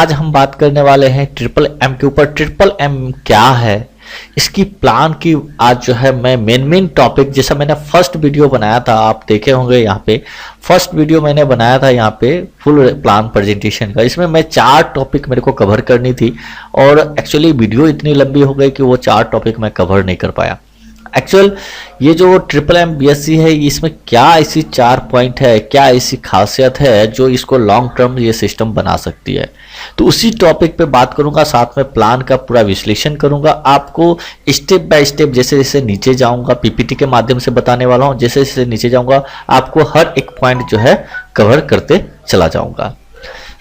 आज हम बात करने वाले हैं ट्रिपल एम के ऊपर। ट्रिपल एम क्या है, इसकी प्लान की आज जो है मैं मेन टॉपिक, जैसा मैंने फर्स्ट वीडियो बनाया था, आप देखे होंगे यहाँ पे फर्स्ट वीडियो मैंने बनाया था यहाँ पे फुल प्लान प्रेजेंटेशन का। इसमें मैं 4 टॉपिक मेरे को कवर करनी थी और एक्चुअली वीडियो इतनी लंबी हो गई कि वो 4 टॉपिक मैं कवर नहीं कर पाया। एक्चुअल ये जो ट्रिपल एम बीएससी है, इसमें क्या ऐसी 4 पॉइंट है, क्या ऐसी खासियत है जो इसको लॉन्ग टर्म ये सिस्टम बना सकती है, तो उसी टॉपिक पे बात करूंगा। साथ में प्लान का पूरा विश्लेषण करूंगा, आपको स्टेप बाय स्टेप जैसे जैसे नीचे जाऊंगा, पीपीटी के माध्यम से बताने वाला हूं, जैसे जैसे नीचे जाऊंगा आपको हर एक पॉइंट जो है कवर करते चला जाऊंगा।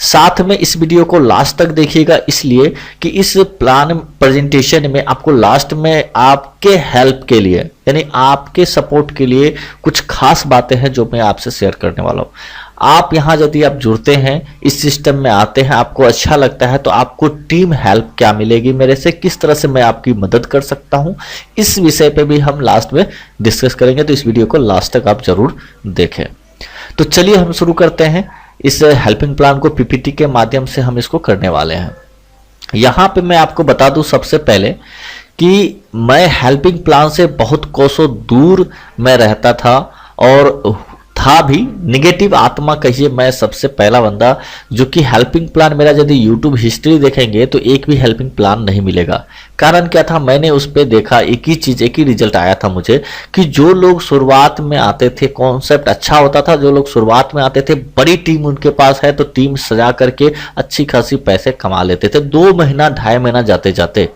साथ में इस वीडियो को लास्ट तक देखिएगा, इसलिए कि इस प्लान प्रेजेंटेशन में आपको लास्ट में आपके हेल्प के लिए, यानी आपके सपोर्ट के लिए कुछ खास बातें हैं जो मैं आपसे शेयर करने वाला हूं। आप यहां यदि आप जुड़ते हैं, इस सिस्टम में आते हैं, आपको अच्छा लगता है, तो आपको टीम हेल्प क्या मिलेगी मेरे से, किस तरह से मैं आपकी मदद कर सकता हूं, इस विषय पे भी हम लास्ट में डिस्कस करेंगे। तो इस वीडियो को लास्ट तक आप जरूर देखें। तो चलिए हम शुरू करते हैं। इस हेल्पिंग प्लान को पीपीटी के माध्यम से हम इसको करने वाले हैं। यहां पे मैं आपको बता दूं सबसे पहले कि मैं हेल्पिंग प्लान से बहुत कोसों दूर मैं रहता था और था भी निगेटिव आत्मा कहिए। मैं सबसे पहला बंदा जो कि हेल्पिंग प्लान, मेरा यदि यूट्यूब हिस्ट्री देखेंगे तो एक भी हेल्पिंग प्लान नहीं मिलेगा। कारण क्या था, मैंने उस पर देखा एक ही चीज, एक ही रिजल्ट आया था मुझे कि जो लोग शुरुआत में आते थे, कॉन्सेप्ट अच्छा होता था, जो लोग शुरुआत में आते थे, बड़ी टीम उनके पास है तो टीम सजा करके अच्छी खासी पैसे कमा लेते थे 2 महीना 2.5 महीना जाते जाते।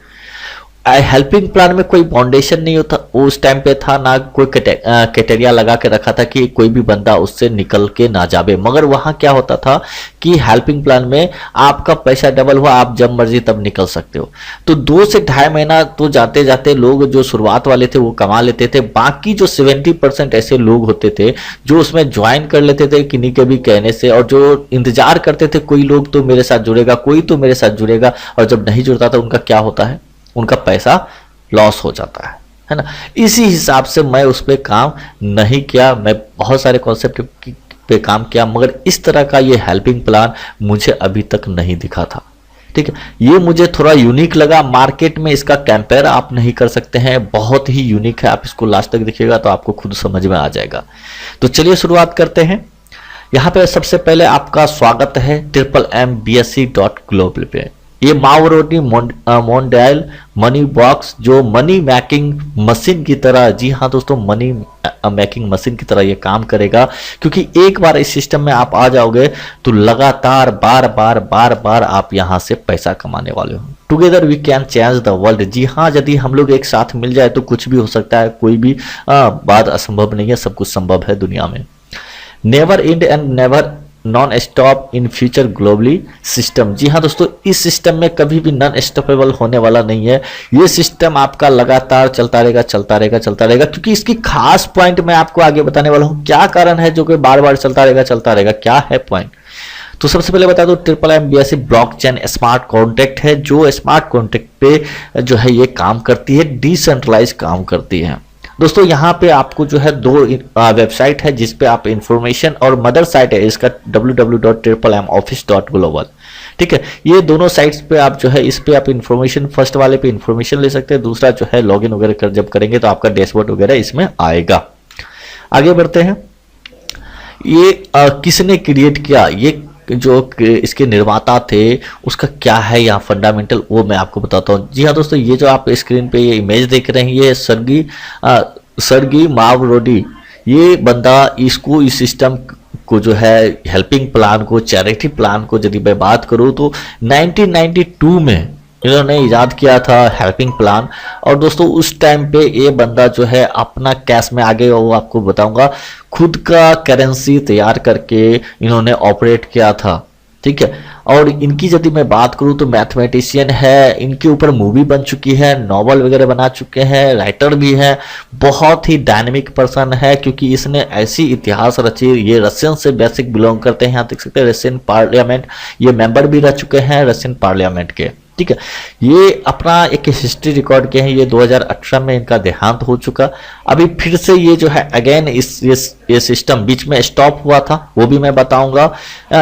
हेल्पिंग प्लान में कोई फाउंडेशन नहीं होता उस टाइम पे था, ना कोई क्राइटेरिया लगा के रखा था कि कोई भी बंदा उससे निकल के ना जावे। मगर वहां क्या होता था कि हेल्पिंग प्लान में आपका पैसा डबल हुआ, आप जब मर्जी तब निकल सकते हो। तो 2 से 2.5 महीना तो जाते जाते लोग जो शुरुआत वाले थे वो कमा लेते थे। बाकी जो 70% ऐसे लोग होते थे जो उसमें ज्वाइन कर लेते थे किन्हीं के भी कहने से, और जो इंतजार करते थे कोई लोग तो मेरे साथ जुड़ेगा, कोई तो मेरे साथ जुड़ेगा, और जब नहीं जुड़ता था उनका क्या होता है, उनका पैसा लॉस हो जाता है ना। इसी हिसाब से मैं उस पर काम नहीं किया। मैं बहुत सारे कॉन्सेप्ट पे काम किया, मगर इस तरह का ये हेल्पिंग प्लान मुझे अभी तक नहीं दिखा था। ठीक है, ये मुझे थोड़ा यूनिक लगा। मार्केट में इसका कंपेयर आप नहीं कर सकते हैं, बहुत ही यूनिक है। आप इसको लास्ट तक देखिएगा तो आपको खुद समझ में आ जाएगा। तो चलिए शुरुआत करते हैं। यहाँ पे सबसे पहले आपका स्वागत है triplembsc.global पे। ये मावरोटी मोंडाइल मनी बॉक्स जो मनी मेकिंग मशीन की तरह, जी हाँ दोस्तों, मनी मेकिंग मशीन की तरह ये काम करेगा, क्योंकि एक बार इस सिस्टम में आप आ जाओगे तो लगातार बार बार आप यहां से पैसा कमाने वाले हो। Together we can change the world. जी हाँ, यदि हम लोग एक साथ मिल जाए तो कुछ भी हो सकता है, कोई भी बात असंभव नहीं है, सब कुछ संभव है दुनिया में। Never end and never non stop in future globally system. जी हाँ दोस्तों, इस सिस्टम में कभी भी नॉन स्टॉपेबल होने वाला नहीं है। ये सिस्टम आपका लगातार चलता रहेगा, क्योंकि इसकी खास पॉइंट मैं आपको आगे बताने वाला हूँ। क्या कारण है जो कि बार बार चलता रहेगा, क्या है पॉइंट। तो सबसे पहले बता दो, triple M BSC blockchain smart contract है, जो स्मार्ट कॉन्ट्रैक्ट पे जो है ये काम करती है, डिसेंट्रलाइज काम करती है। दोस्तों यहाँ पे आपको जो है 2 वेबसाइट है जिस पे आप इंफॉर्मेशन, और मदर साइट है इसका www.triplemoffice.global। ठीक है, ये दोनों साइट्स पे आप जो है इस पे आप इंफॉर्मेशन, फर्स्ट वाले पे इंफॉर्मेशन ले सकते हैं, दूसरा जो है लॉगिन वगैरह कर जब करेंगे तो आपका डैशबोर्ड वगैरह इसमें आएगा। आगे बढ़ते हैं। ये किसने क्रिएट किया, ये जो इसके निर्माता थे उसका क्या है यहाँ फंडामेंटल, वो मैं आपको बताता हूँ। जी हाँ दोस्तों, ये जो आप स्क्रीन पे ये इमेज देख रहे हैं, ये सर्गी मावरोडी, ये बंदा इसको, इस सिस्टम को जो है हेल्पिंग प्लान को, चैरिटी प्लान को यदि मैं बात करूँ तो 1992 में इन्होंने इजाद किया था हेल्पिंग प्लान। और दोस्तों उस टाइम पे ये बंदा जो है अपना कैश में, आगे वो आपको बताऊंगा, खुद का करेंसी तैयार करके इन्होंने ऑपरेट किया था। ठीक है, और इनकी यदि मैं बात करूं तो मैथमेटिशियन है, इनके ऊपर मूवी बन चुकी है, नॉवल वगैरह बना चुके हैं, राइटर भी है, बहुत ही डायनेमिक पर्सन है, क्योंकि इसने ऐसी इतिहास रची। ये रशियन से बेसिक बिलोंग करते हैं, यहाँ देख सकते हैं रशियन पार्लियामेंट, ये मेंबर भी रह चुके हैं रशियन पार्लियामेंट के। ठीक है, ये अपना एक हिस्ट्री रिकॉर्ड किए हैं। ये 2018 में इनका देहांत हो चुका। अभी फिर से ये जो है अगेन ये सिस्टम बीच में स्टॉप हुआ था, वो भी मैं बताऊंगा।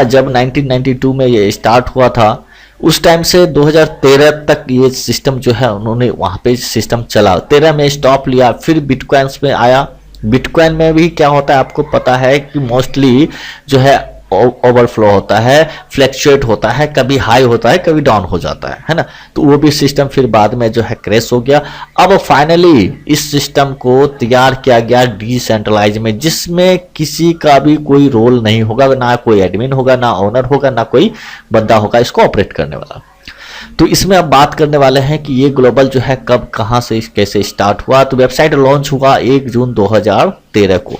जब 1992 में ये स्टार्ट हुआ था उस टाइम से 2013 तक ये सिस्टम जो है उन्होंने वहां पे सिस्टम चला, 13 में स्टॉप लिया, फिर बिटकॉइंस में आया। बिटकॉइन में भी क्या होता है आपको पता है कि मोस्टली जो है ओवरफ्लो होता है, फ्लैक्चुएट होता है, कभी हाई होता है कभी डाउन हो जाता है ना। तो वो भी सिस्टम फिर बाद में जो है क्रैश हो गया। अब फाइनली इस सिस्टम को तैयार किया गया डिसेंट्रलाइज में, जिसमें किसी का भी कोई रोल नहीं होगा, ना कोई एडमिन होगा, ना ओनर होगा, ना कोई बंदा होगा इसको ऑपरेट करने वाला। तो इसमें अब बात करने वाले हैं कि ये ग्लोबल जो है कब कहां से कैसे स्टार्ट हुआ। तो वेबसाइट लॉन्च हुआ 1 जून 2013 को,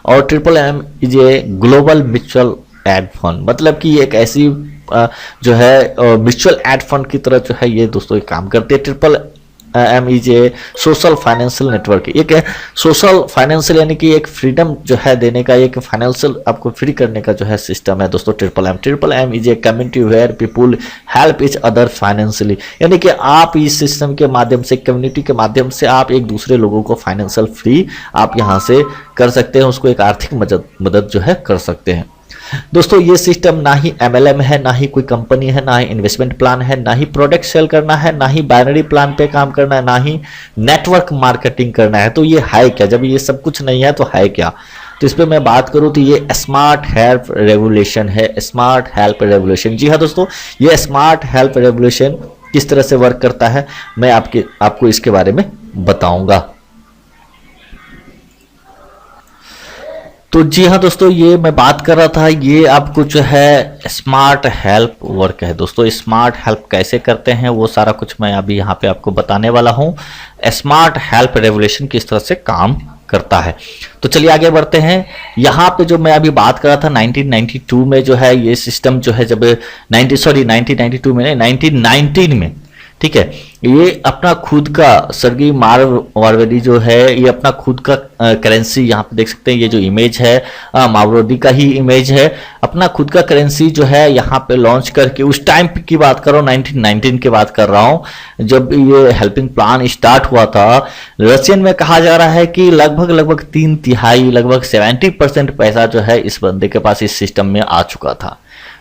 और triple M is a global mutual aid fund, मतलब कि एक ऐसी जो है म्यूचुअल एड फंड की तरह जो है ये दोस्तों एक काम करती है। Triple M is a social financial network, एक है सोशल फाइनेंशियल यानी कि एक फ्रीडम जो है देने का, एक फाइनेंशियल आपको फ्री करने का जो है सिस्टम है दोस्तों triple M is a community where people help each other financially, यानी कि आप इस सिस्टम के माध्यम से, कम्युनिटी के माध्यम से आप एक दूसरे लोगों को फाइनेंशियल फ्री आप यहाँ से कर सकते हैं, उसको एक आर्थिक मदद जो है कर सकते हैं। दोस्तों ये सिस्टम ना ही MLM है, ना ही कोई कंपनी है, ना ही इन्वेस्टमेंट प्लान है, ना ही प्रोडक्ट सेल करना है, ना ही बाइनरी प्लान पे काम करना है, ना ही नेटवर्क मार्केटिंग करना है। तो ये है क्या? जब ये सब कुछ नहीं है तो है क्या? तो इस पर मैं बात करूं तो ये स्मार्ट हेल्प रेवोल्यूशन है। स्मार्ट हेल्प रेवोल्यूशन, जी हाँ दोस्तों, ये स्मार्ट हेल्प रेवोल्यूशन किस तरह से वर्क करता है मैं आपको इसके बारे में बताऊंगा। तो जी हाँ दोस्तों, ये मैं बात कर रहा था, ये आपको जो है स्मार्ट हेल्प वर्क है दोस्तों। स्मार्ट हेल्प कैसे करते हैं वो सारा कुछ मैं अभी यहाँ पे आपको बताने वाला हूँ। स्मार्ट हेल्प रेवोल्यूशन किस तरह से काम करता है, तो चलिए आगे बढ़ते हैं। यहाँ पे जो मैं अभी बात कर रहा था 1992 में जो है ये सिस्टम जो है, जब 1992 में नहीं 1919 में, ठीक है, ये अपना खुद का सर्गी मारवाडी जो है ये अपना खुद का करेंसी, यहाँ पे देख सकते हैं ये जो इमेज है मारवाडी का ही इमेज है, अपना खुद का करेंसी जो है यहाँ पे लॉन्च करके, उस टाइम की बात कर रहा हूँ 1919 की बात कर रहा हूँ जब ये हेल्पिंग प्लान स्टार्ट हुआ था। रशियन में कहा जा रहा है कि लगभग 3/3 लगभग 70% पैसा जो है इस बंदे के पास इस सिस्टम में आ चुका था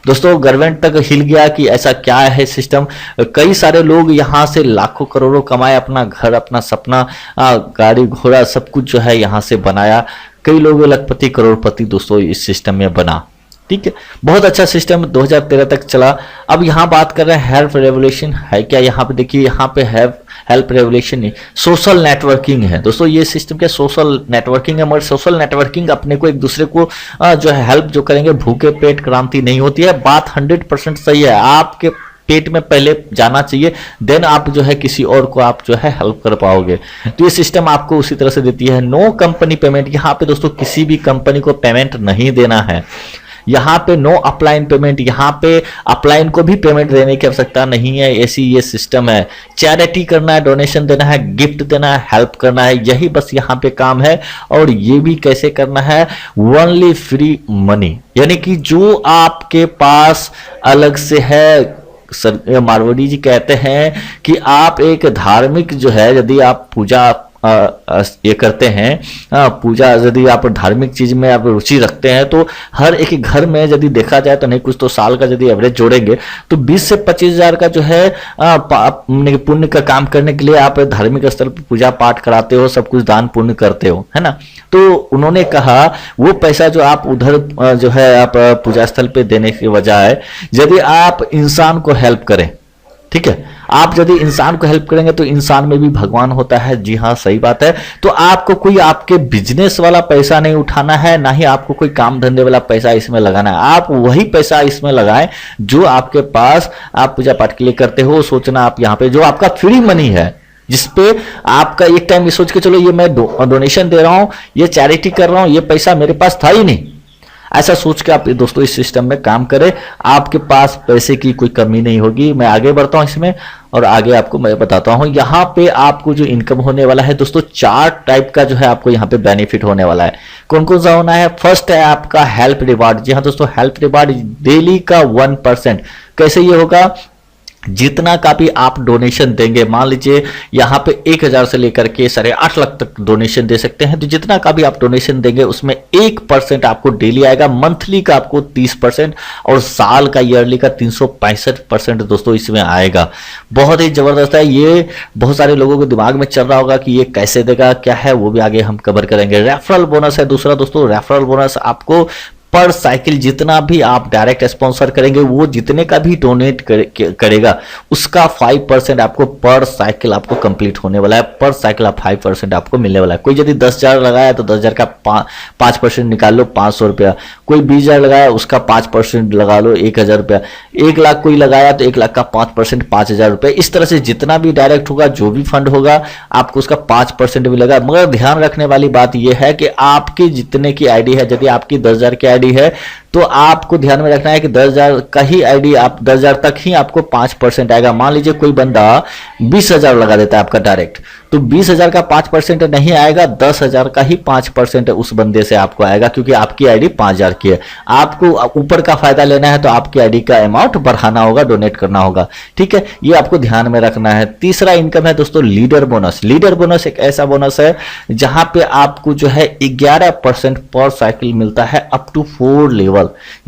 दोस्तों। गवर्नमेंट तक हिल गया कि ऐसा क्या है सिस्टम। कई सारे लोग यहाँ से लाखों करोड़ों कमाए, अपना घर, अपना सपना, गाड़ी घोड़ा सब कुछ जो है यहाँ से बनाया। कई लोग लखपति करोड़पति दोस्तों इस सिस्टम में बना, ठीक है। बहुत अच्छा सिस्टम 2013 तक चला। अब यहाँ बात कर रहे हैं हेल्प रेवोल्यूशन है क्या। यहाँ पे देखिए, यहाँ पे हेल्प रेवोल्यूशन नहीं, सोशल नेटवर्किंग है दोस्तों। ये सिस्टम क्या सोशल नेटवर्किंग है, मगर सोशल नेटवर्किंग अपने को एक दूसरे को जो है हेल्प जो करेंगे, भूखे पेट क्रांति नहीं होती है। बात 100% सही है। आपके पेट में पहले जाना चाहिए, देन आप जो है किसी और को आप जो है हेल्प कर पाओगे। तो ये सिस्टम आपको उसी तरह से देती है। नो कंपनी पेमेंट, यहाँ पे दोस्तों किसी भी कंपनी को पेमेंट नहीं देना है। यहाँ पे नो अपलाइन पेमेंट, यहाँ पे अपलाइन को भी पेमेंट देने की आवश्यकता नहीं है, ऐसी ये सिस्टम है। चैरिटी करना है, डोनेशन देना है, गिफ्ट देना है, हेल्प करना है, यही बस यहाँ पे काम है। और ये भी कैसे करना है, ओनली फ्री मनी, यानी कि जो आपके पास अलग से है। सर मारवाड़ी जी कहते हैं कि आप एक धार्मिक जो है, यदि आप पूजा ये करते हैं पूजा, यदि आप धार्मिक चीज में आप रुचि रखते हैं, तो हर एक घर में यदि देखा जाए तो नहीं कुछ तो साल का यदि एवरेज जोड़ेंगे तो 20 से 25 हजार का जो है पुण्य का काम करने के लिए आप धार्मिक स्थल पर पूजा पाठ कराते हो, सब कुछ दान पुण्य करते हो, है ना। तो उन्होंने कहा वो पैसा जो आप उधर जो है आप पूजा स्थल पे देने की बजाय यदि आप इंसान को हेल्प करें, ठीक है, आप यदि इंसान को हेल्प करेंगे तो इंसान में भी भगवान होता है। जी हाँ, सही बात है। तो आपको कोई आपके बिजनेस वाला पैसा नहीं उठाना है, ना ही आपको कोई काम धंधे वाला पैसा इसमें लगाना है। आप वही पैसा इसमें लगाएं जो आपके पास आप पूजा पाठ के लिए करते हो। सोचना आप यहाँ पे जो आपका फ्री मनी है, जिसपे आपका एक टाइम ये सोच के चलो ये मैं डोनेशन दे रहा हूं, ये चैरिटी कर रहा हूं, ये पैसा मेरे पास था ही नहीं, ऐसा सोच के आप दोस्तों इस सिस्टम में काम करें, आपके पास पैसे की कोई कमी नहीं होगी। मैं आगे बढ़ता हूं इसमें और आगे आपको मैं बताता हूं। यहाँ पे आपको जो इनकम होने वाला है दोस्तों, 4 टाइप का जो है आपको यहाँ पे बेनिफिट होने वाला है। कौन कौन सा होना है? फर्स्ट है आपका हेल्प रिवार्ड। जी हाँ दोस्तों, हेल्प रिवार्ड डेली का 1%। कैसे ये होगा? जितना का भी आप डोनेशन देंगे, मान लीजिए यहाँ पे 1000 से लेकर के 8.5 लाख तक डोनेशन दे सकते हैं, तो जितना का भी आप डोनेशन देंगे उसमें 1% आपको डेली आएगा, मंथली का आपको 30% और साल का ईयरली का 365% दोस्तों इसमें आएगा। बहुत ही जबरदस्त है ये। बहुत सारे लोगों के दिमाग में चल रहा होगा कि ये कैसे देगा, क्या है, वो भी आगे हम कवर करेंगे। रेफरल बोनस है दूसरा दोस्तों। रेफरल बोनस आपको पर साइकिल जितना भी आप डायरेक्ट स्पॉन्सर करेंगे, वो जितने का भी डोनेट करेगा उसका 5% आपको पर साइकिल आपको कंप्लीट होने वाला है। पर साइकिल आप 5% आपको मिलने वाला है। कोई यदि 10,000 लगाया तो 10,000 का 5% निकाल लो, 500 रुपया। कोई 20,000 लगाया उसका 5% लगा लो, 1,000 रुपया। 1 लाख कोई लगाया तो 1 लाख का 5% 5,000 रुपये। इस तरह से जितना भी डायरेक्ट होगा, जो भी फंड होगा, आपको उसका 5% मिलेगा। मगर ध्यान रखने वाली बात यह है कि आपकी जितने की आईडी है, यदि आपकी 10,000 की आईडी है तो आपको ध्यान में रखना है कि 10,000 का ही आईडी, आप 10,000 तक ही आपको 5% आएगा। मान लीजिए कोई बंदा 20,000 लगा देता है आपका डायरेक्ट, तो 20,000 का 5% नहीं आएगा, 10,000 का ही 5% उस बंदे से आपको आएगा, क्योंकि आपकी आईडी 5,000 की है। आपको ऊपर का फायदा लेना है तो आपकी आईडी का अमाउंट बढ़ाना होगा, डोनेट करना होगा। ठीक है, ये आपको ध्यान में रखना है। तीसरा इनकम है दोस्तों लीडर बोनस। लीडर बोनस एक ऐसा बोनस है जहां पे आपको जो है 11% पर साइकिल मिलता है अप टू 4 लेवल।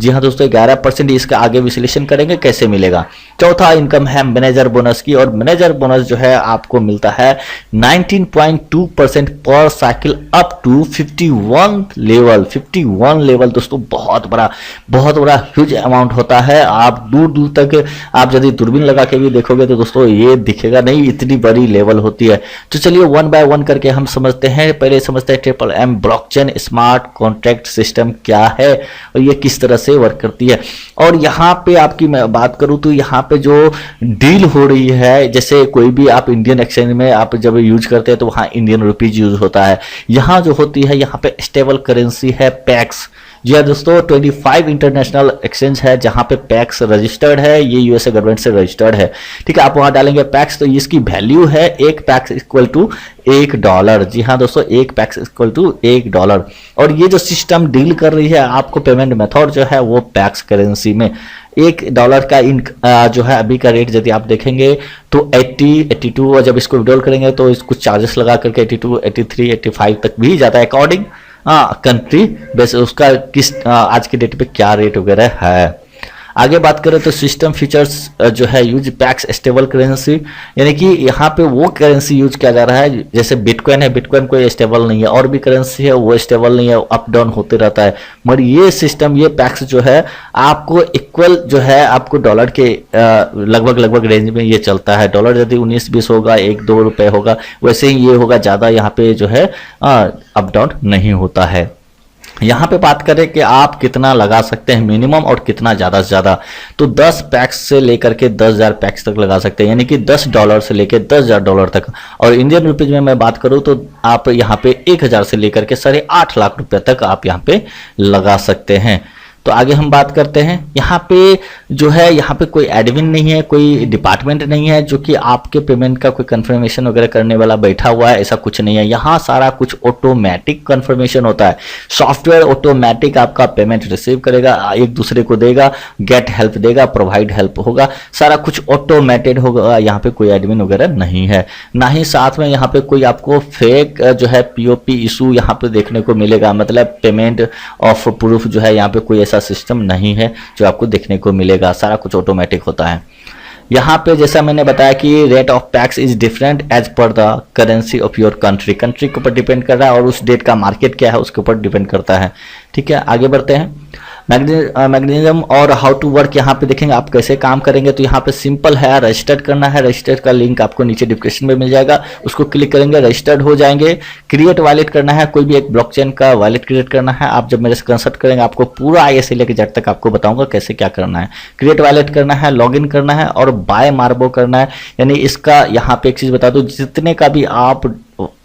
जी हाँ दोस्तों, 11%। इसका आगे विश्लेषण करेंगे कैसे मिलेगा। चौथा इनकम है मैनेजर बोनस की, और मैनेजर बोनस जो है आपको मिलता है 19.2% पर cycle up to 51 level. 51 level दोस्तों बहुत बड़ा ह्यूज अमाउंट होता है। आप दूर दूर तक आप यदि दूरबीन लगा के भी देखोगे तो दोस्तों ये दिखेगा नहीं, इतनी बड़ी लेवल होती है। तो चलिए 1 बाय 1 करके हम समझते हैं। पहले समझते हैं TMM blockchain smart contract system क्या है और ये किस तरह से वर्क करती है। और यहाँ पे आपकी मैं बात करूं तो यहाँ पे जो डील हो रही है, जैसे कोई भी आप इंडियन एक्सचेंज में आप जब यूज करते हैं तो वहाँ इंडियन रुपीज यूज होता है। यहाँ जो होती है, यहाँ पे स्टेबल करेंसी है पैक्स। जी हाँ दोस्तों, 25 इंटरनेशनल एक्सचेंज है जहां पे पैक्स रजिस्टर्ड है। ये यूएसए गवर्नमेंट से रजिस्टर्ड है। ठीक है, आप वहां डालेंगे पैक्स तो इसकी वैल्यू है एक पैक्स इक्वल टू $1। जी हाँ दोस्तों, एक पैक्स इक्वल टू $1। और ये जो सिस्टम डील कर रही है, आपको पेमेंट मेथड जो है वो पैक्स करेंसी में $1 का जो है अभी का रेट यदि आप देखेंगे तो 80, 82, और जब इसको विड्रॉल करेंगे तो इसको चार्जेस लगा करके 82, 83, 85 तक भी जाता है, अकॉर्डिंग कंट्री बेस उसका किस आज के डेट पे क्या रेट वगैरह है। आगे बात करें तो सिस्टम फीचर्स जो है यूज पैक्स स्टेबल करेंसी, यानी कि यहाँ पे वो करेंसी यूज किया जा रहा है। जैसे बिटकॉइन है, बिटकॉइन कोई स्टेबल नहीं है, और भी करेंसी है वो स्टेबल नहीं है, अप डाउन होते रहता है। मगर ये सिस्टम, ये पैक्स जो है आपको इक्वल जो है आपको डॉलर के लगभग रेंज में ये चलता है। डॉलर यदि 19-20 होगा, 1-2 रुपए होगा, वैसे ही ये होगा, ज़्यादा यहाँ पे जो है अप डाउन नहीं होता है। यहाँ पे बात करें कि आप कितना लगा सकते हैं मिनिमम और कितना ज़्यादा से ज़्यादा, तो 10 पैक्स से लेकर के 10,000 पैक्स तक लगा सकते हैं, यानी कि $10 से लेकर $10,000 तक। और इंडियन रुपीज में मैं बात करूँ तो आप यहाँ पे 1,000 से लेकर के 8.5 लाख रुपए तक आप यहाँ पे लगा सकते हैं। तो आगे हम बात करते हैं। यहाँ पे जो है, यहाँ पे कोई एडमिन नहीं है, कोई डिपार्टमेंट नहीं है जो कि आपके पेमेंट का कोई कंफर्मेशन वगैरह करने वाला बैठा हुआ है, ऐसा कुछ नहीं है। यहाँ सारा कुछ ऑटोमेटिक कंफर्मेशन होता है। सॉफ्टवेयर ऑटोमेटिक आपका पेमेंट रिसीव करेगा, एक दूसरे को देगा, गेट हेल्प देगा, प्रोवाइड हेल्प होगा, सारा कुछ ऑटोमेटेड होगा। यहाँ पे कोई एडमिन वगैरह नहीं है, ना ही साथ में यहाँ पे कोई आपको फेक जो है POP इशू यहाँ पे देखने को मिलेगा। मतलब पेमेंट ऑफ प्रूफ जो है, यहाँ पे कोई ऐसा सिस्टम नहीं है जो आपको देखने को मिलेगा, सारा कुछ ऑटोमेटिक होता है। यहाँ पे जैसा मैंने बताया कि rate of tax is different as per the currency of your country. Country के ऊपर डिपेंड कर रहा है और उस डेट का मार्केट क्या है उसके ऊपर डिपेंड करता है। ठीक है, आगे बढ़ते हैं। मैकेनिज्म और हाउ टू वर्क यहाँ पे देखेंगे आप कैसे काम करेंगे। तो यहाँ पे सिंपल है, रजिस्टर्ड करना है। रजिस्टर्ड का लिंक आपको नीचे डिस्क्रिप्शन में मिल जाएगा, उसको क्लिक करेंगे, रजिस्टर्ड हो जाएंगे। क्रिएट वॉलेट करना है, कोई भी एक ब्लॉकचेन का वॉलेट क्रिएट करना है। आप जब मेरे से कंसल्ट करेंगे आपको पूरा आगे से लेकर जेड तक आपको बताऊंगा कैसे क्या करना है। क्रिएट वॉलेट करना है, लॉगिन करना है और बाय मार्बो करना है। यानी इसका यहाँ पे एक चीज बता दूं, जितने का भी आप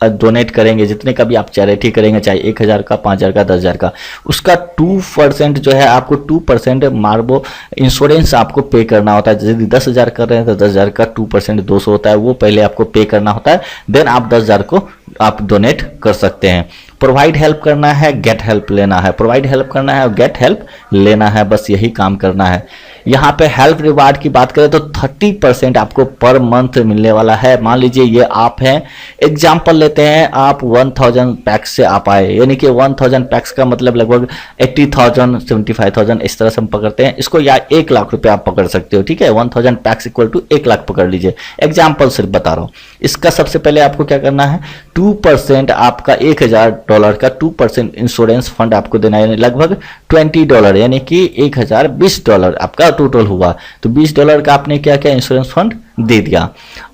डोनेट करेंगे, जितने का भी आप चैरिटी करेंगे, चाहे 1,000 का, 5,000 का, 10,000 का, उसका 2% जो है आपको 2% मार्बो इंश्योरेंस आपको पे करना होता है। यदि 10,000 कर रहे हैं तो 10,000 का 2% 200 होता है, वो पहले आपको पे करना होता है, देन आप 10,000 को आप डोनेट कर सकते हैं। प्रोवाइड हेल्प करना है, गेट हेल्प लेना है, प्रोवाइड हेल्प करना है और गेट हेल्प लेना है, बस यही काम करना है। यहाँ पे हेल्प रिवार्ड की बात करें तो 30% आपको पर मंथ मिलने वाला है। मान लीजिए ये आप हैं, एग्जाम्पल लेते हैं, आप 1000 पैक्स से आप आए, यानी कि 1000 पैक्स का मतलब लगभग 80,000 75,000 इस तरह से हम पकड़ते हैं इसको, या 1 लाख रुपए आप पकड़ सकते हो, ठीक है। 1000 पैक्स इक्वल टू 1 लाख पकड़ लीजिए, एग्जाम्पल सिर्फ बता रहा हूँ। इसका सबसे पहले आपको क्या करना है, 2% आपका $1000 का 2% इंश्योरेंस फंड आपको देना है, लगभग $20, यानी कि $1020 आपका टोटल हुआ। तो $20 का आपने क्या क्या इंश्योरेंस फंड दे दिया।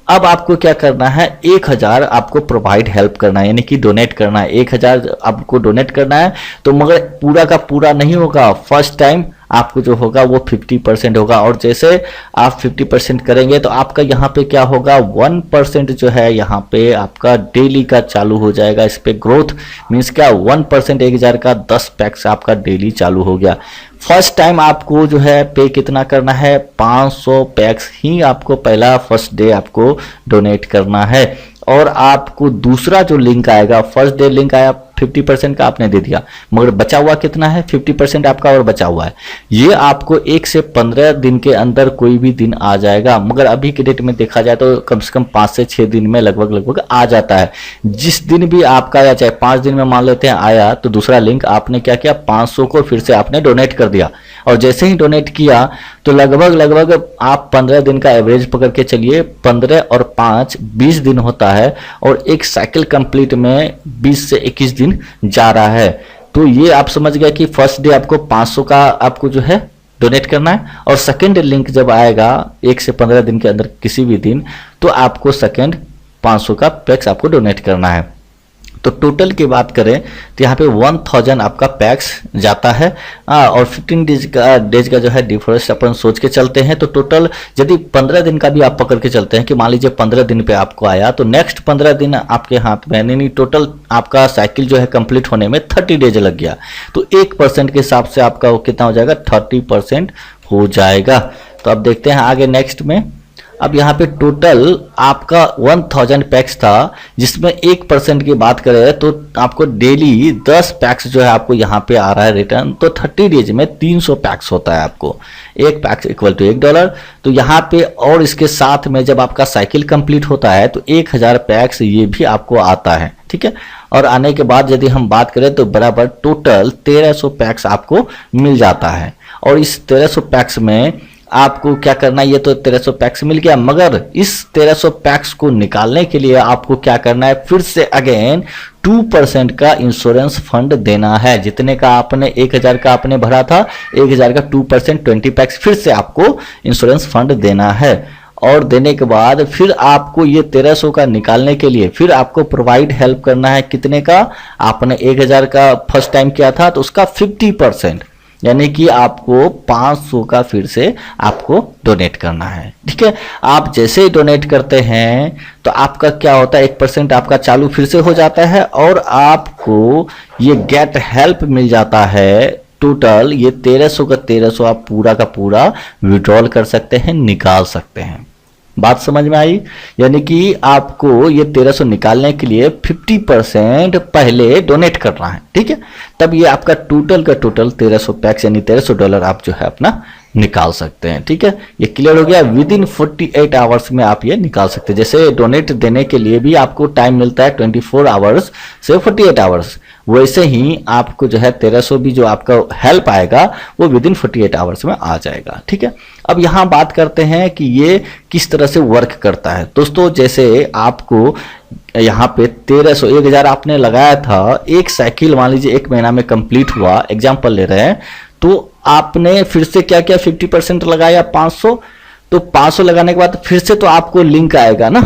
अब आपको क्या करना है, 1000 आपको प्रोवाइड हेल्प करना है, यानी कि डोनेट करना है। 1000 आपको डोनेट करना है, तो मगर पूरा का पूरा नहीं होगा, फर्स्ट टाइम आपको जो होगा वो 50% होगा, और जैसे आप 50% करेंगे तो आपका यहाँ पे क्या होगा, 1% जो है यहाँ पे आपका डेली का चालू हो जाएगा। इस पे ग्रोथ मीन्स क्या, 1% 1000 का 10 पैक्स आपका डेली चालू हो गया। फर्स्ट टाइम आपको जो है पे कितना करना है, 500 पैक्स ही आपको पहला फर्स्ट डे आपको डोनेट करना है। और आपको दूसरा जो लिंक आएगा, फर्स्ट डे लिंक आया 50% का आपने दे दिया, मगर बचा हुआ कितना है, 50% आपका और बचा हुआ है। ये आपको 1 से 15 दिन के अंदर कोई भी दिन आ जाएगा, मगर अभी के डेट में देखा जाए तो कम से कम 5 से 6 दिन में लगभग आ जाता है। जिस दिन भी आपका या चाहे 5 दिन में मान लेते हैं आया, तो दूसरा लिंक आपने क्या किया, 500 को फिर से आपने डोनेट कर दिया, और जैसे ही डोनेट किया तो लगभग आप 15 दिन का एवरेज पकड़ के चलिए, 15 और 5 20 दिन होता है, और एक साइकिल कंप्लीट में 20 से 21 दिन जा रहा है। तो ये आप समझ गए कि फर्स्ट डे आपको 500 का आपको जो है डोनेट करना है, और सेकेंड लिंक जब आएगा 1 से 15 दिन के अंदर किसी भी दिन, तो आपको सेकेंड 500 का पैक्स आपको डोनेट करना है। तो टोटल की बात करें तो यहाँ पे 1000 आपका पैक्स जाता है, और 15 डेज का जो है डिफरेंस अपन सोच के चलते हैं। तो टोटल यदि 15 दिन का भी आप पकड़ के चलते हैं कि मान लीजिए 15 दिन पे आपको आया, तो नेक्स्ट 15 दिन आपके हाथ में, यानी टोटल आपका साइकिल जो है कंप्लीट होने में 30 डेज लग गया, तो 1% के हिसाब से आपका वो कितना हो जाएगा, 30% हो जाएगा। तो अब देखते हैं आगे नेक्स्ट में। अब यहाँ पे टोटल आपका 1000 पैक्स था, जिसमें 1% की बात करें तो आपको डेली 10 पैक्स जो है आपको यहाँ पे आ रहा है रिटर्न, तो 30 डेज में 300 पैक्स होता है आपको, 1 पैक्स इक्वल टू $1। तो यहाँ पे और इसके साथ में जब आपका साइकिल कंप्लीट होता है तो 1000 पैक्स ये भी आपको आता है, ठीक है। और आने के बाद यदि हम बात करें तो बराबर टोटल 1300 पैक्स आपको मिल जाता है। और इस 1300 पैक्स में आपको क्या करना है, ये तो 1300 पैक्स मिल गया, मगर इस 1300 पैक्स को निकालने के लिए आपको क्या करना है, फिर से अगेन 2% का इंश्योरेंस फंड देना है। जितने का आपने 1000 का आपने भरा था, 1000 का 2% 20 पैक्स फिर से आपको इंश्योरेंस फंड देना है। और देने के बाद फिर आपको ये 1300 का निकालने के लिए फिर आपको प्रोवाइड हेल्प करना है। कितने का, आपने 1000 का फर्स्ट टाइम किया था तो उसका 50%, यानी कि आपको 500 का फिर से आपको डोनेट करना है, ठीक है। आप जैसे ही डोनेट करते हैं तो आपका क्या होता है, 1% आपका चालू फिर से हो जाता है, और आपको ये गेट हेल्प मिल जाता है। टोटल ये 1300 का 1300 आप पूरा का पूरा विड्रॉल कर सकते हैं, निकाल सकते हैं। बात समझ में आई, यानी कि आपको ये 1300 निकालने के लिए 50% पहले डोनेट करना है, ठीक है। तब ये आपका टोटल का टोटल 1300 पैक्स यानी $1300 आप जो है अपना निकाल सकते हैं, ठीक है। ये क्लियर हो गया। विदिन 48 आवर्स में आप ये निकाल सकते हैं। जैसे डोनेट देने के लिए भी आपको टाइम मिलता है 24 आवर्स से 48 आवर्स, वैसे ही आपको जो है 1300 भी जो आपका हेल्प आएगा वो विदिन 48 आवर्स में आ जाएगा, ठीक है। अब यहाँ बात करते हैं कि ये किस तरह से वर्क करता है। दोस्तों जैसे आपको यहाँ पे 1300 1000 आपने लगाया था, एक साइकिल मान लीजिए 1 महीना में कंप्लीट हुआ, एग्जाम्पल ले रहे हैं, तो आपने फिर से क्या किया, 50% लगाया 500। तो 500 लगाने के बाद फिर से तो आपको लिंक आएगा ना,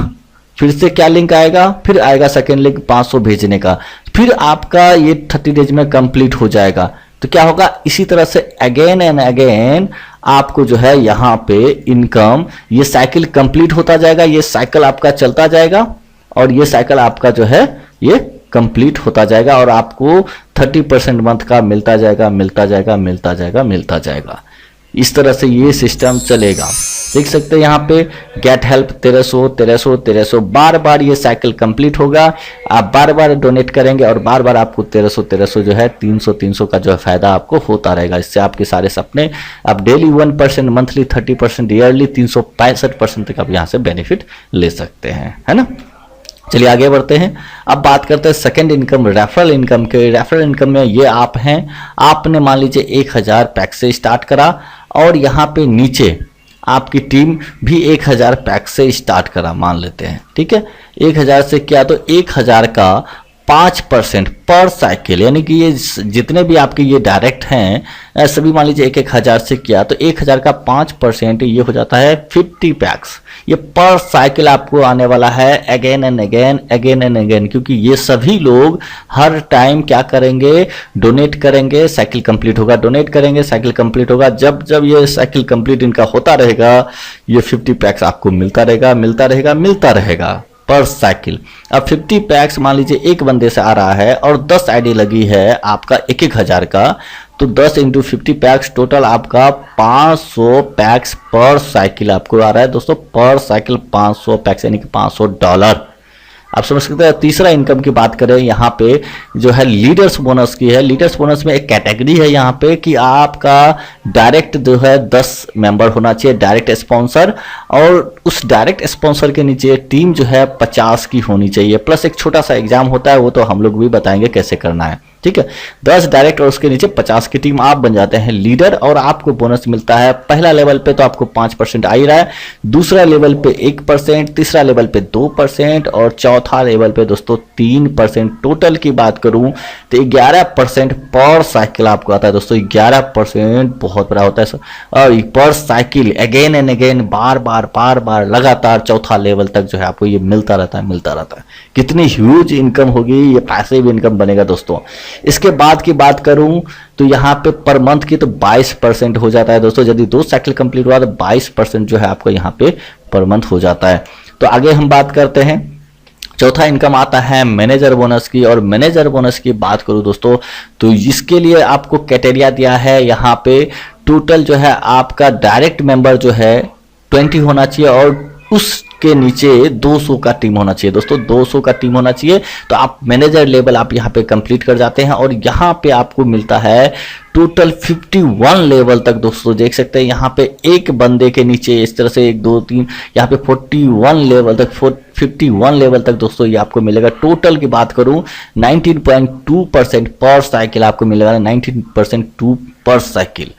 फिर से क्या लिंक आएगा, फिर आएगा सेकेंड लिंक 500 भेजने का, फिर आपका ये 30 डेज में कंप्लीट हो जाएगा। तो क्या होगा, इसी तरह से अगेन एंड अगेन आपको जो है यहाँ पे इनकम, ये साइकिल कंप्लीट होता जाएगा, ये साइकिल आपका चलता जाएगा, और ये साइकिल आपका जो है ये कंप्लीट होता जाएगा, और आपको 30% मंथ का मिलता जाएगा, मिलता जाएगा, मिलता जाएगा, मिलता जाएगा। इस तरह से ये सिस्टम चलेगा। देख सकते हैं यहाँ पे गेट हेल्प 1300 बार बार ये साइकिल कंप्लीट होगा। आप बार बार डोनेट करेंगे और बार बार आपको 1300 जो है 300 का जो है फायदा आपको होता रहेगा। इससे आपके सारे सपने आप डेली 1%, मंथली 30%, ईयरली 365% तक आप यहाँ से बेनिफिट ले सकते हैं, है ना। चलिए आगे बढ़ते हैं। अब बात करते हैं सेकंड इनकम, रेफरल इनकम के। रेफरल इनकम में ये आप हैं, आपने मान लीजिए 1000 पैक से स्टार्ट करा और यहाँ पे नीचे आपकी टीम भी 1000 पैक से स्टार्ट करा मान लेते हैं, ठीक है। 1000 से किया तो 1000 का 5% पर साइकिल, यानी कि ये जितने भी आपके ये डायरेक्ट हैं सभी मान लीजिए 1000 से किया तो 1000 का 5% ये हो जाता है 50 पैक्स। ये पर साइकिल आपको आने वाला है अगेन एंड अगेन, क्योंकि ये सभी लोग हर टाइम क्या करेंगे, डोनेट करेंगे, साइकिल कंप्लीट होगा, डोनेट करेंगे, साइकिल कंप्लीट होगा। जब जब ये साइकिल कंप्लीट इनका होता रहेगा ये 50 पैक्स आपको मिलता रहेगा पर साइकिल। अब 50 पैक्स मान लीजिए एक बंदे से आ रहा है और 10 आईडी लगी है आपका 1000 का, तो 10 इंटू 50 पैक्स टोटल आपका 500 पैक्स पर साइकिल आपको आ रहा है दोस्तों। पर साइकिल 500 पैक्स यानी कि $500 आप समझ सकते हैं। तीसरा इनकम की बात करें यहाँ पे जो है लीडर्स बोनस की है। लीडर्स बोनस में एक कैटेगरी है यहाँ पे कि आपका डायरेक्ट जो है 10 मेंबर होना चाहिए, डायरेक्ट स्पॉन्सर, और उस डायरेक्ट स्पॉन्सर के नीचे टीम जो है 50 की होनी चाहिए, प्लस एक छोटा सा एग्जाम होता है, वो तो हम लोग भी बताएंगे कैसे करना है, ठीक है। 10 डायरेक्ट और उसके नीचे 50 की टीम, आप बन जाते हैं लीडर और आपको बोनस मिलता है। पहला लेवल पे तो आपको 5% आ ही रहा है, दूसरा लेवल पे 1%, तीसरा लेवल पे 2% और चौथा लेवल पे दोस्तों 3%। टोटल की बात करूं तो 11% पर साइकिल आपको आता है दोस्तों। 11% बहुत बड़ा होता है और पर साइकिल अगेन एंड अगेन बार बार लगातार चौथा लेवल तक जो है आपको ये मिलता रहता है। कितनी ह्यूज इनकम होगी, ये पैसिव इनकम बनेगा दोस्तों। इसके बाद की बात करूं तो यहाँ पे पर मंथ की तो 22% हो जाता है दोस्तों। यदि 2 साइकिल कंप्लीट हुआ तो 22% जो है आपको यहाँ पे पर मंथ हो जाता है। तो आगे हम बात करते हैं। चौथा इनकम आता है मैनेजर बोनस की, और मैनेजर बोनस की बात करूं दोस्तों तो इसके लिए आपको क्राइटेरिया दिया है यहाँ पे। टोटल जो है आपका डायरेक्ट मेंबर जो है 20 होना चाहिए और उसके नीचे 200 का टीम होना चाहिए दोस्तों। 200 का टीम होना चाहिए तो आप मैनेजर लेवल आप यहाँ पे कंप्लीट कर जाते हैं और यहाँ पे आपको मिलता है टोटल 51 लेवल तक दोस्तों। देख सकते हैं यहाँ पे एक बंदे के नीचे इस तरह से 1 2 3 यहाँ पे 41 लेवल तक 51 लेवल तक दोस्तों ये आपको मिलेगा। टोटल की बात करूं 19.2% पर साइकिल आपको मिलेगा, 19% पर साइकिल।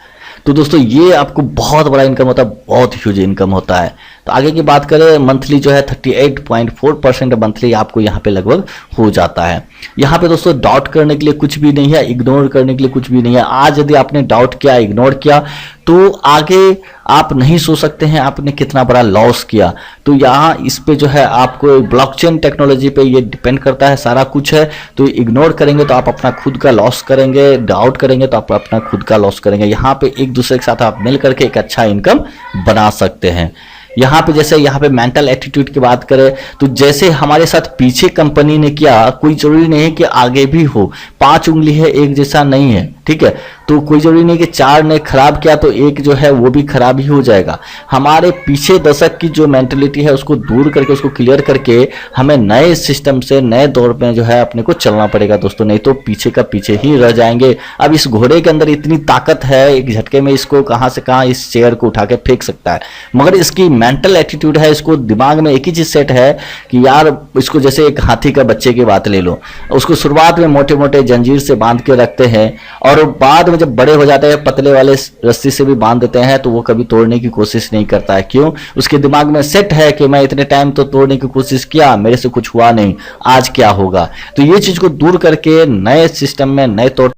तो दोस्तों ये आपको बहुत बड़ा इनकम होता है, बहुत ह्यूज इनकम होता है। तो आगे की बात करें मंथली जो है 38.4% मंथली आपको यहाँ पे लगभग हो जाता है। यहाँ पे दोस्तों डाउट करने के लिए कुछ भी नहीं है, इग्नोर करने के लिए कुछ भी नहीं है। आज यदि आपने डाउट किया, इग्नोर किया तो आगे आप नहीं सोच सकते हैं आपने कितना बड़ा लॉस किया। तो यहाँ इस पे जो है आपको ब्लॉकचेन टेक्नोलॉजी पे ये डिपेंड करता है, सारा कुछ है। तो इग्नोर करेंगे तो आप अपना खुद का लॉस करेंगे, डाउट करेंगे तो आप अपना खुद का लॉस करेंगे। यहाँ पे एक दूसरे के साथ आप मिल करके एक अच्छा इनकम बना सकते हैं। यहाँ पे जैसे यहाँ पे मेंटल एटीट्यूड की बात करें तो जैसे हमारे साथ पीछे कंपनी ने किया, कोई जरूरी नहीं है कि आगे भी हो। 5 उंगली है एक जैसा नहीं है, ठीक है। तो कोई जरूरी नहीं कि 4 ने खराब किया तो एक जो है वो भी खराब ही हो जाएगा। हमारे पीछे दशक की जो मेंटलिटी है उसको दूर करके, उसको क्लियर करके हमें नए सिस्टम से नए दौर में जो है अपने को चलना पड़ेगा दोस्तों, नहीं तो पीछे का पीछे ही रह जाएंगे। अब इस घोड़े के अंदर इतनी ताकत है, एक झटके में इसको कहां से कहां इस चेयर को उठा के फेंक सकता है, मगर इसकी मेंटल एटीट्यूड है, इसको दिमाग में एक ही चीज सेट है कि यार इसको जैसे एक हाथी का बच्चे की बात ले लो, उसको शुरुआत में मोटे मोटे जंजीर से बांध के रखते हैं और बाद में जब बड़े हो जाते हैं पतले वाले रस्सी से भी बांध देते हैं तो वो कभी तोड़ने की कोशिश नहीं करता है। क्यों? उसके दिमाग में सेट है कि मैं इतने टाइम तो तोड़ने की कोशिश किया, मेरे से कुछ हुआ नहीं, आज क्या होगा। तो ये चीज को दूर करके नए सिस्टम में, नए तौर